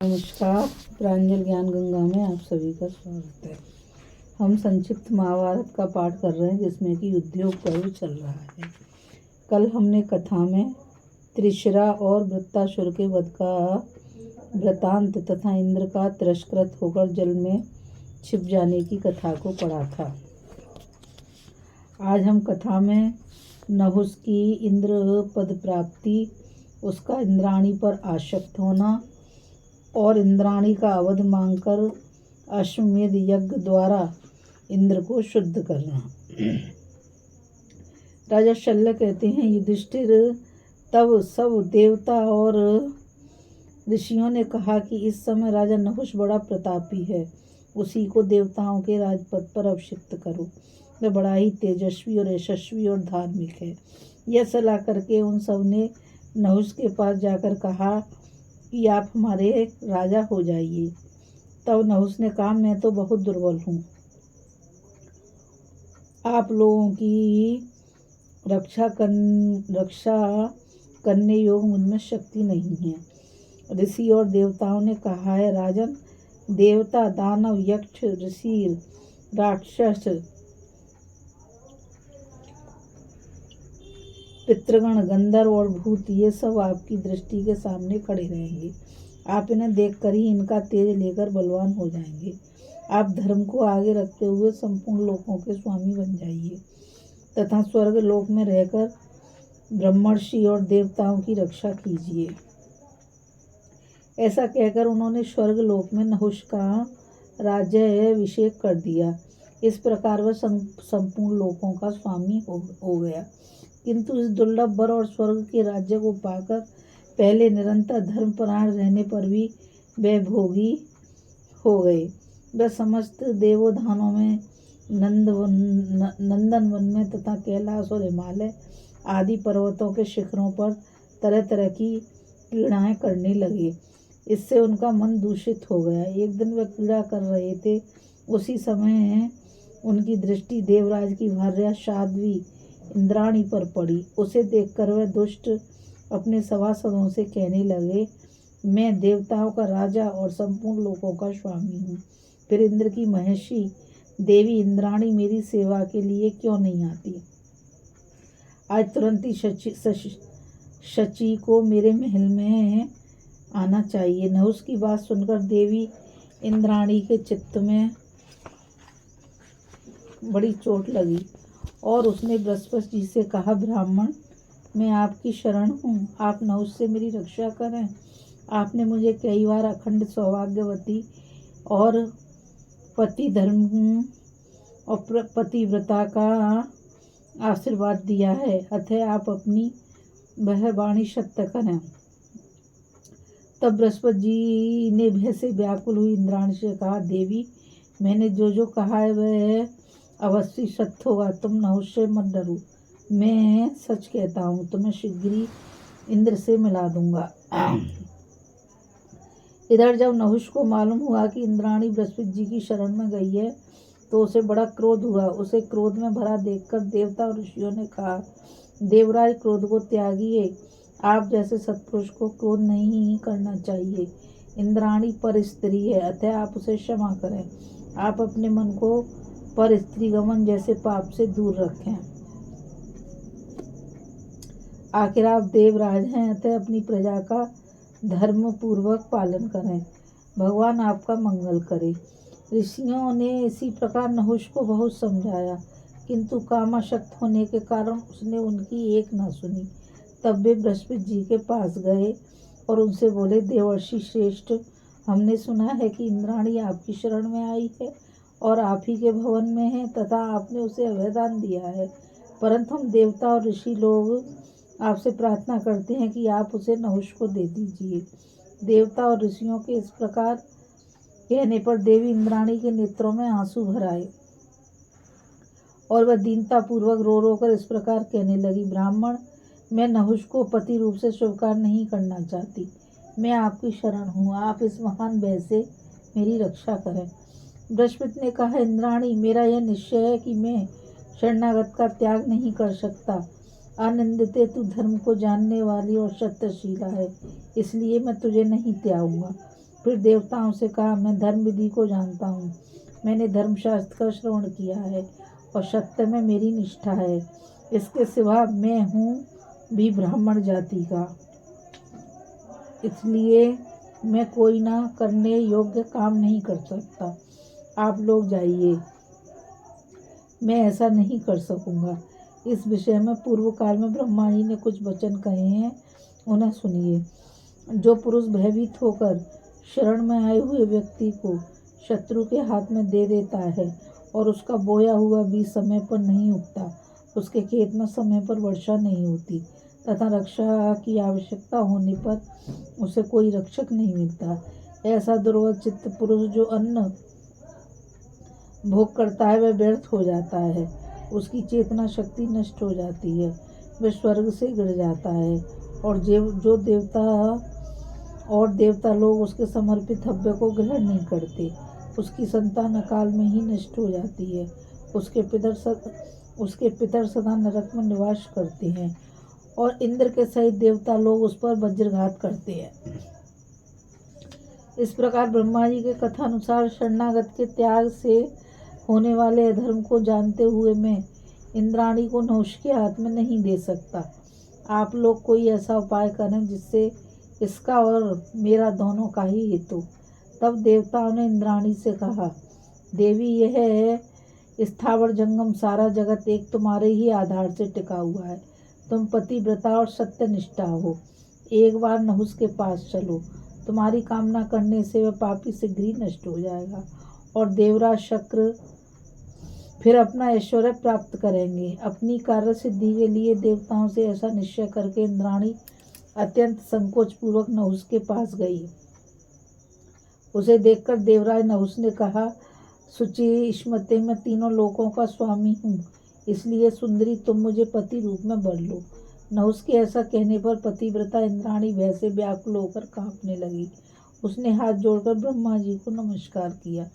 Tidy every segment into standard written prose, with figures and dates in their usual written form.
नमस्कार। प्रांजल ज्ञान गंगा में आप सभी का स्वागत है। हम संक्षिप्त महाभारत का पाठ कर रहे हैं जिसमें कि उद्योग पर्व चल रहा है। कल हमने कथा में त्रिशिरा और वृत्तासुर के वध का वृतांत तथा इंद्र का तिरस्कृत होकर जल में छिप जाने की कथा को पढ़ा था। आज हम कथा में नहुस की इंद्र पद प्राप्ति, उसका इंद्राणी पर आसक्त होना और इंद्राणी का अवध मांगकर अश्वमेध यज्ञ द्वारा इंद्र को शुद्ध करना। राजा शल्य कहते हैं, युधिष्ठिर, तब सब देवता और ऋषियों ने कहा कि इस समय राजा नहुष बड़ा प्रतापी है, उसी को देवताओं के राजपद पर अभिषिक्त करो। वह बड़ा ही तेजस्वी और यशस्वी और धार्मिक है। यह सलाह करके उन सब ने नहुष के पास जाकर कहा कि आप हमारे राजा हो जाइए। तब नहुष ने कहा, मैं तो बहुत दुर्बल हूँ, आप लोगों की रक्षा करने योग्य मुझमें शक्ति नहीं है। ऋषि और देवताओं ने कहा है, राजन, देवता, दानव, यक्ष, ऋषि, राक्षस, पितृगण, गंधर्व और भूत, ये सब आपकी दृष्टि के सामने खड़े रहेंगे। आप इन्हें देखकर ही इनका तेज लेकर बलवान हो जाएंगे। आप धर्म को आगे रखते हुए संपूर्ण लोकों के स्वामी बन जाइए तथा स्वर्ग लोक में रहकर ब्रह्मर्षि और देवताओं की रक्षा कीजिए। ऐसा कहकर उन्होंने स्वर्ग लोक में नहुष का राज्याभिषेक कर दिया। इस प्रकार वह संपूर्ण लोकों का स्वामी हो गया। किंतु इस दुर्लभ वर और स्वर्ग के राज्य को पाकर पहले निरंतर धर्मपरायण रहने पर भी वे भोगी हो गए। वह समस्त देवोधानों में, नंदन वन में तथा कैलाश और हिमालय आदि पर्वतों के शिखरों पर तरह तरह की क्रीड़ाएं करने लगे। इससे उनका मन दूषित हो गया। एक दिन वह क्रीड़ा कर रहे थे, उसी समय उनकी दृष्टि देवराज की भार्या साध्वी इंद्राणी पर पड़ी। उसे देखकर वह दुष्ट अपने सभासदों से कहने लगे, मैं देवताओं का राजा और संपूर्ण लोकों का स्वामी हूँ, फिर इंद्र की महर्षि देवी इंद्राणी मेरी सेवा के लिए क्यों नहीं आती? आज तुरंत ही शची को मेरे महल में आना चाहिए। नहुष की बात सुनकर देवी इंद्राणी के चित्त में बड़ी चोट लगी और उसने बृहस्पति जी से कहा, ब्राह्मण, मैं आपकी शरण हूँ, आप नहुष से मेरी रक्षा करें। आपने मुझे कई बार अखंड सौभाग्यवती और पतिव्रता का आशीर्वाद दिया है, अतः आप अपनी वह वाणी सत्य करें। तब बृहस्पति जी ने भय से व्याकुल हुई इंद्राणी से कहा, देवी, मैंने जो जो कहा है वह अवश्य सत्य होगा। तुम नहुष से मत डरो, मैं सच कहता हूँ, तुम्हें शीघ्र ही इंद्र से मिला दूंगा। इधर जब नहुष को मालूम हुआ कि इंद्राणी बृहस्पति जी की शरण में गई है तो उसे बड़ा क्रोध हुआ। उसे क्रोध में भरा देखकर देवता और ऋषियों ने कहा, देवराज, क्रोध को त्यागिए। आप जैसे सत्पुरुष को क्रोध नहीं करना चाहिए। इंद्राणी पर स्त्री है, अतः आप उसे क्षमा करें। आप अपने मन को पर स्त्री गमन जैसे पाप से दूर रखें। आखिर आप देवराज हैं, अतः अपनी प्रजा का धर्म पूर्वक पालन करें। भगवान आपका मंगल करे। ऋषियों ने इसी प्रकार नहुष को बहुत समझाया, किंतु कामासक्त होने के कारण उसने उनकी एक न सुनी। तब वे बृहस्पति जी के पास गए और उनसे बोले, देवर्षि श्रेष्ठ, हमने सुना है कि इंद्राणी आपकी शरण में आई है और आप ही के भवन में है तथा आपने उसे अभयदान दिया है, परंतु हम देवता और ऋषि लोग आपसे प्रार्थना करते हैं कि आप उसे नहुष को दे दीजिए। देवता और ऋषियों के इस प्रकार कहने पर देवी इंद्राणी के नेत्रों में आंसू भर आए और वह दीनता पूर्वक रो रो कर इस प्रकार कहने लगी, ब्राह्मण, मैं नहुष को पति रूप से स्वीकार नहीं करना चाहती। मैं आपकी शरण हूँ, आप इस महान भय से मेरी रक्षा करें। बृहस्पति ने कहा, इंद्राणी, मेरा यह निश्चय है कि मैं शरणागत का त्याग नहीं कर सकता। आनंदिते, तू धर्म को जानने वाली और सत्यशीला है, इसलिए मैं तुझे नहीं त्यागूंगा। फिर देवताओं से कहा, मैं धर्म विधि को जानता हूँ, मैंने धर्मशास्त्र का श्रवण किया है और सत्य में मेरी निष्ठा है। इसके सिवा मैं हूँ भी ब्राह्मण जाति का, इसलिए मैं कोई ना करने योग्य काम नहीं कर सकता। आप लोग जाइए, मैं ऐसा नहीं कर सकूँगा। इस विषय में पूर्व काल में ब्रह्मा जी ने कुछ वचन कहे हैं, उन्हें सुनिए। जो पुरुष भयभीत होकर शरण में आए हुए व्यक्ति को शत्रु के हाथ में दे देता है और उसका बोया हुआ बीज समय पर नहीं उगता, उसके खेत में समय पर वर्षा नहीं होती तथा रक्षा की आवश्यकता होने पर उसे कोई रक्षक नहीं मिलता, ऐसा दुर्वचित्त पुरुष जो अन्न भोग करता है वह व्यर्थ हो जाता है, उसकी चेतना शक्ति नष्ट हो जाती है, वह स्वर्ग से गिर जाता है और जो देवता लोग उसके समर्पित हव्य को ग्रहण नहीं करते, उसकी संतान अकाल में ही नष्ट हो जाती है। उसके पितर सदा नरक में निवास करते हैं और इंद्र के सहित देवता लोग उस पर वज्रघात करते हैं। इस प्रकार ब्रह्मा जी के कथानुसार शरणागत के त्याग से होने वाले अधर्म को जानते हुए मैं इंद्राणी को नहुष के हाथ में नहीं दे सकता। आप लोग कोई ऐसा उपाय करें जिससे इसका और मेरा दोनों का ही हेतु। तब देवताओं ने इंद्राणी से कहा, देवी, यह स्थावर जंगम सारा जगत एक तुम्हारे ही आधार से टिका हुआ है। तुम पतिव्रता और सत्यनिष्ठा हो। एक बार नहुष के पास चलो, तुम्हारी कामना करने से वह पापी शीघ्र ही नष्ट हो जाएगा और देवराज शक्र फिर अपना ऐश्वर्य प्राप्त करेंगे। अपनी कार्य सिद्धि के लिए देवताओं से ऐसा निश्चय करके इंद्राणी अत्यंत संकोच पूर्वक नहुष के पास गई। उसे देखकर देवराज नहुष ने कहा, शुचि स्मृति, मैं तीनों लोकों का स्वामी हूँ, इसलिए सुंदरी तुम मुझे पति रूप में वर लो। नहुष के ऐसा कहने पर पतिव्रता इंद्राणी भय से व्याकुल होकर कांपने लगी। उसने हाथ जोड़कर ब्रह्मा जी को नमस्कार किया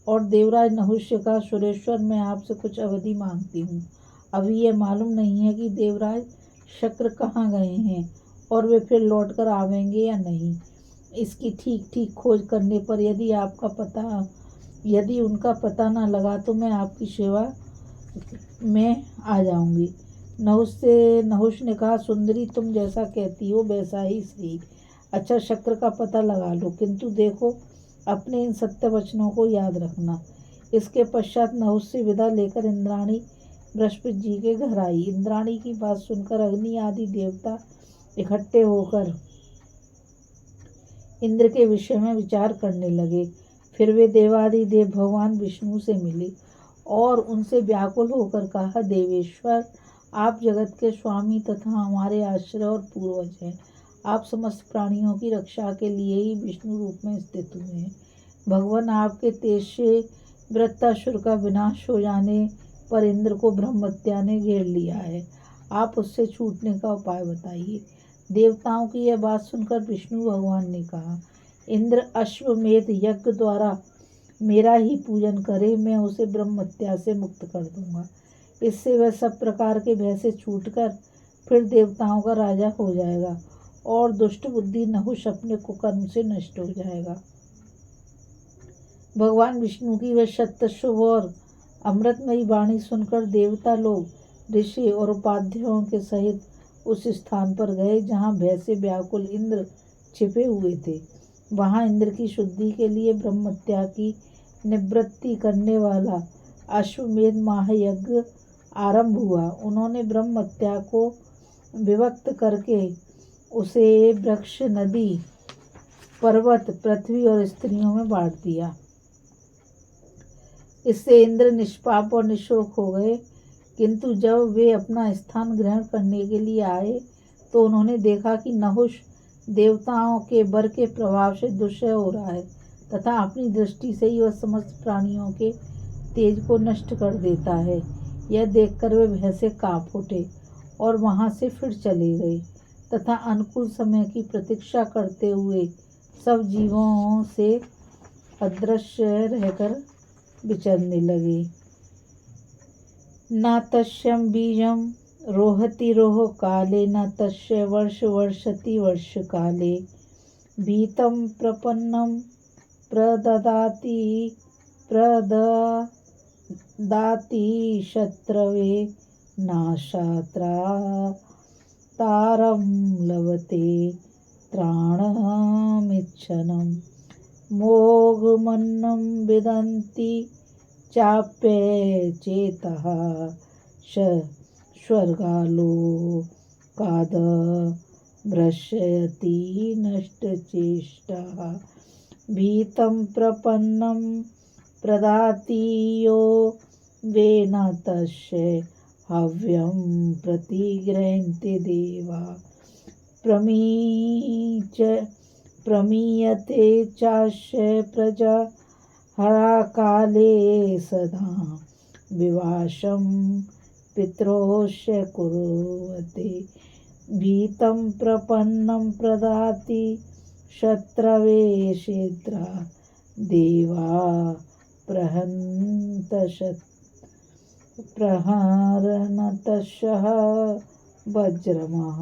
और देवराज नहुष से कहा, सुरेश्वर, मैं आपसे कुछ अवधि मांगती हूँ। अभी यह मालूम नहीं है कि देवराज शक्र कहाँ गए हैं और वे फिर लौट कर आवेंगे या नहीं। इसकी ठीक ठीक खोज करने पर यदि उनका पता न लगा तो मैं आपकी सेवा में आ जाऊंगी। नहुष ने कहा, सुंदरी, तुम जैसा कहती हो वैसा ही सही। अच्छा, शक्र का पता लगा लो, किंतु देखो अपने इन सत्य वचनों को याद रखना। इसके पश्चात नहुष से विदा लेकर इंद्राणी बृहस्पति जी के घर आई। इंद्राणी की बात सुनकर अग्नि आदि देवता इकट्ठे होकर इंद्र के विषय में विचार करने लगे। फिर वे देवादिदेव भगवान विष्णु से मिले और उनसे व्याकुल होकर कहा, देवेश्वर, आप जगत के स्वामी तथा हमारे आश्रय और पूर्वज हैं। आप समस्त प्राणियों की रक्षा के लिए ही विष्णु रूप में स्थित हुए हैं। भगवान, आपके तेज से वृत्तासुर का विनाश हो जाने पर इंद्र को ब्रह्महत्या ने घेर लिया है। आप उससे छूटने का उपाय बताइए। देवताओं की यह बात सुनकर विष्णु भगवान ने कहा, इंद्र अश्वमेध यज्ञ द्वारा मेरा ही पूजन करे, मैं उसे ब्रह्महत्या से मुक्त कर दूंगा। इससे वह सब प्रकार के भय से छूटकर फिर देवताओं का राजा हो जाएगा और दुष्ट बुद्धि नहुष अपने कुकर्म से नष्ट हो जाएगा। भगवान विष्णु की वह सत्य, शुभ और अमृतमयी वाणी सुनकर देवता लोग, ऋषि और उपाध्यायों के सहित उस स्थान पर गए जहाँ भय से व्याकुल इंद्र छिपे हुए थे। वहाँ इंद्र की शुद्धि के लिए ब्रह्महत्या की निवृत्ति करने वाला अश्वमेध महायज्ञ आरंभ हुआ। उन्होंने ब्रह्महत्या को विभक्त करके उसे वृक्ष, नदी, पर्वत, पृथ्वी और स्त्रियों में बांट दिया। इससे इंद्र निष्पाप और निशोक हो गए, किंतु जब वे अपना स्थान ग्रहण करने के लिए आए तो उन्होंने देखा कि नहुष देवताओं के वर के प्रभाव से दुष्य हो रहा है तथा अपनी दृष्टि से ही वह समस्त प्राणियों के तेज को नष्ट कर देता है। यह देखकर वे भय से कांप उठे और वहां से फिर चले गए तथा अनुकूल समय की प्रतीक्षा करते हुए सब जीवों से अदृश्य रहकर विचरने लगे। न तस्यं बीजं रोहति रोह काले, न तस्य वर्ष वर्षति वर्ष काले, भीतं प्रपन्नं प्रददाति शत्रवे नाशात्रातारं लभते त्राणमिच्छनं मोघमन्नं विदन्ति चाप्ये चेतः स्वर्गालोकाद् भ्रश्यति नष्टचेष्टः भीतं प्रपन्नं प्रदाति यो वेन तस्य हव्यं प्रतिगृह्णन्ति देवा प्रमीयते चास्य प्रजा हराकाले सदा विवाशं पितरोस्य कुर्वते भीतं प्रपन्नं प्रदाति शत्रवे शीघ्रा देवा प्रहरन्तशः वज्रमः।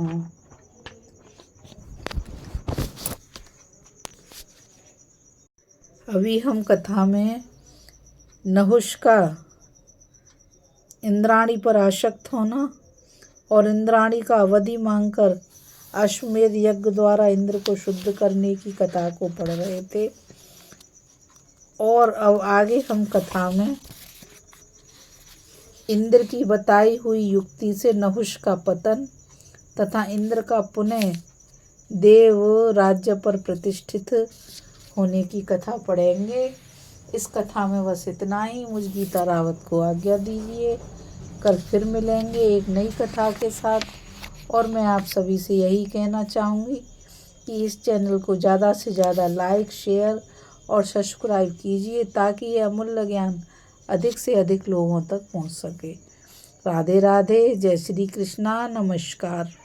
अभी हम कथा में नहुष का इंद्राणी पर आसक्त होना और इंद्राणी का अवधि मांगकर अश्वमेध यज्ञ द्वारा इंद्र को शुद्ध करने की कथा को पढ़ रहे थे। और अब आगे हम कथा में इंद्र की बताई हुई युक्ति से नहुष का पतन तथा इंद्र का पुनः देव राज्य पर प्रतिष्ठित होने की कथा पढ़ेंगे। इस कथा में बस इतना ही। मुझ गीता रावत को आज्ञा दीजिए। कल फिर मिलेंगे एक नई कथा के साथ। और मैं आप सभी से यही कहना चाहूँगी कि इस चैनल को ज़्यादा से ज़्यादा लाइक, शेयर और सब्सक्राइब कीजिए ताकि ये अमूल्य ज्ञान अधिक से अधिक लोगों तक पहुँच सके। राधे राधे। जय श्री कृष्णा। नमस्कार।